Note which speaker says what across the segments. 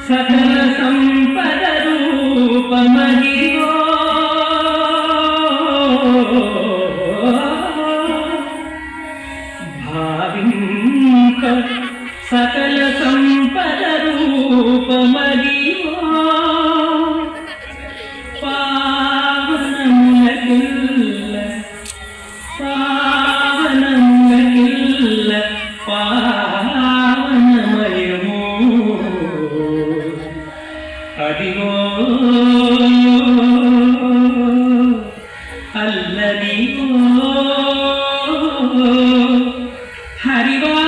Speaker 1: సకల సంపద రూపమదిగో భావింప సకల సంపద రూపమదిగో పావనములకిల్ల పావనములకిల్ల పావనమయము అదిగో అల్లదిగో హరివాసము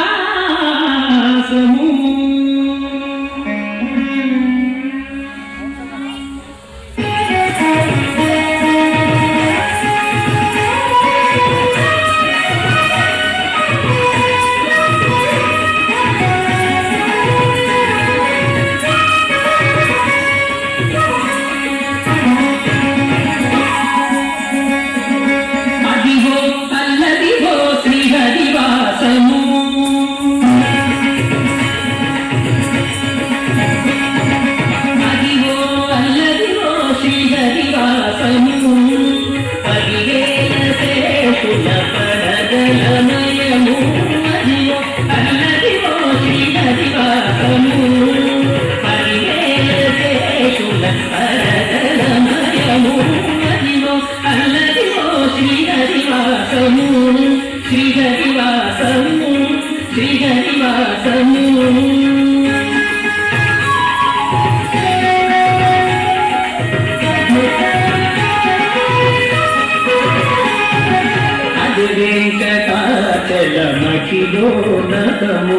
Speaker 1: వెంకటాచలమఖిలోనతము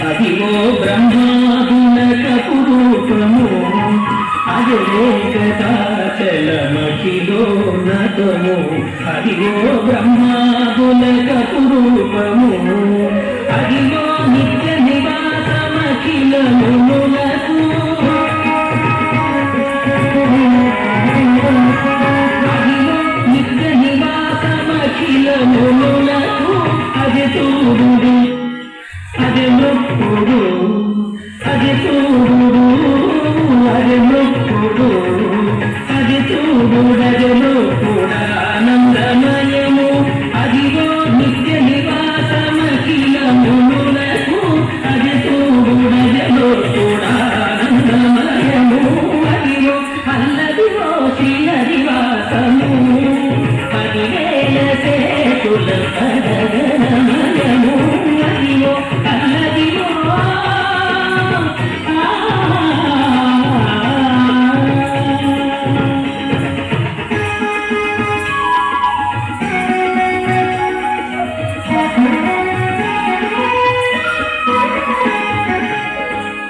Speaker 1: అదిగో బ్రహ్మాదునకపు రూపము అది వెంకటాచలమఖిలోనతము అదిగో బ్రహ్మాదునకపు రూపము అదిగో నిత్య నివాసమఖిలములకు అదిగో నిత్య నివాసమఖిలములకు అది తూడు అది నొప్పుడు అది తూడు అది నొప్పుడు అది తూడు అది నొప్పుడు ఆనందమయము అదిగో నిత్య నివాసమఖిలములకు అది తూడు అది నొప్పుడు ఆనందమయము అదిగో అల్లదిగో శ్రీహరివాసము 10,000 సేతుల పదగనమయము అదిగో అల్లదిగో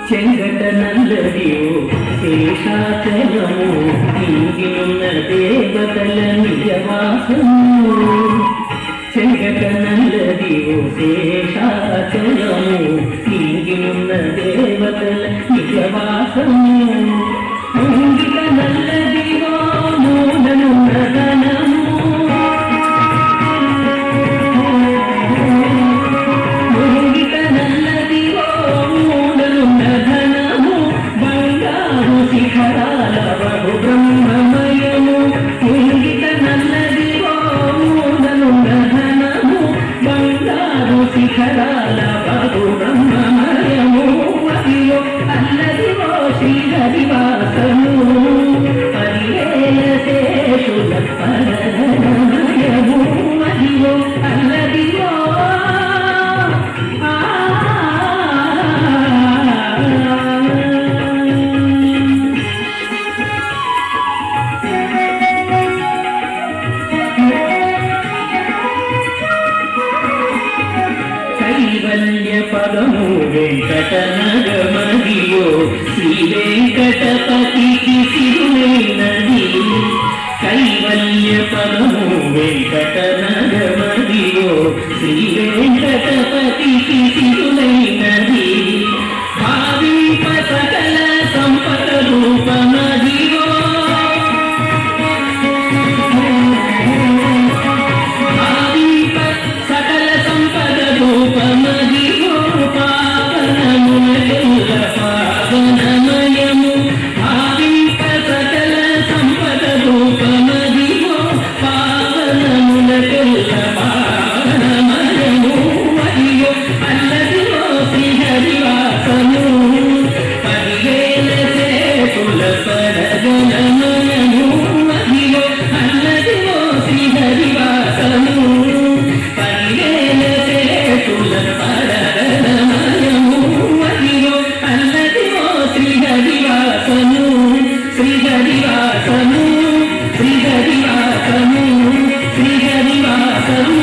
Speaker 1: చెంగట నల్లదియో శేషాచలము ఇంగినున్న దేవతల నిజవాసము చెంగట నల్లదియో శేషాచలము ఇంగినున్న దేవతల నిజవాసము ఇంగిక నల్లదియో మూలనున్న ధనము ఇంగిక నల్లదియో మూలనున్న ధనము బంగారు శిఖరాల బహు బ్రహ్మమయము ఇంగిక నల్లదియో మూలనున్న ధనము బంగారు శిఖరాల బహు బ్రహ్మమయము అదిగో అల్లదిగో శ్రీహరివాసము 10,000 శేషుల పరమయము అదిగో అల్లదిగో కైవల్య పదము వెంకటనగమదియో శ్రీ వెంకటపతికి సిరులైనది కైవల్య పదము వెంకటనగమదియో శ్రీ వెంకటపతికి సిరులైనది భావింప సకల సంపద రూపమదియో భావింప సకల సంపద రూపమదియో పావనముల వాసము